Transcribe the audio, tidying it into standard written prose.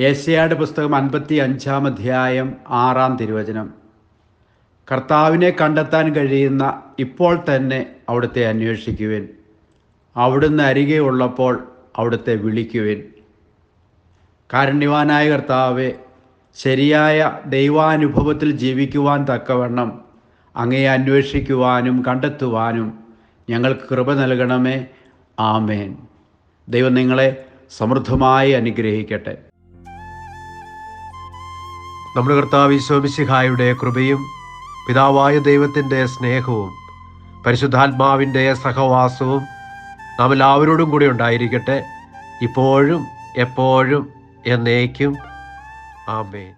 ഏശയ്യായുടെ പുസ്തകം 55 അധ്യായം 6 തിരുവചനം. കർത്താവിനെ കണ്ടെത്താൻ കഴിയുന്ന ഇപ്പോൾ തന്നെ അവിടുത്തെ അന്വേഷിക്കുവിൻ. അവിടുന്ന് അരികെ ഉള്ളപ്പോൾ അവിടുത്തെ വിളിക്കുവിൻ. കാരുണ്യവാനായ കർത്താവെ, ശരിയായ ദൈവാനുഭവത്തിൽ ജീവിക്കുവാൻ തക്കവണ്ണം അങ്ങയെ അന്വേഷിക്കുവാനും കണ്ടെത്തുവാനും ഞങ്ങൾക്ക് കൃപ നൽകണമേ. ആമേൻ. ദൈവം നിങ്ങളെ സമൃദ്ധമായി അനുഗ്രഹിക്കട്ടെ. നമ്മുടെ കർത്താവ് ഈശോ മിശിഹായുടെ കൃപയും പിതാവായ ദൈവത്തിൻ്റെ സ്നേഹവും പരിശുദ്ധാത്മാവിൻ്റെ സഹവാസവും നാം എല്ലാവരോടും കൂടി ഉണ്ടായിരിക്കട്ടെ, ഇപ്പോഴും എപ്പോഴും എന്നേക്കും. ആമേൻ.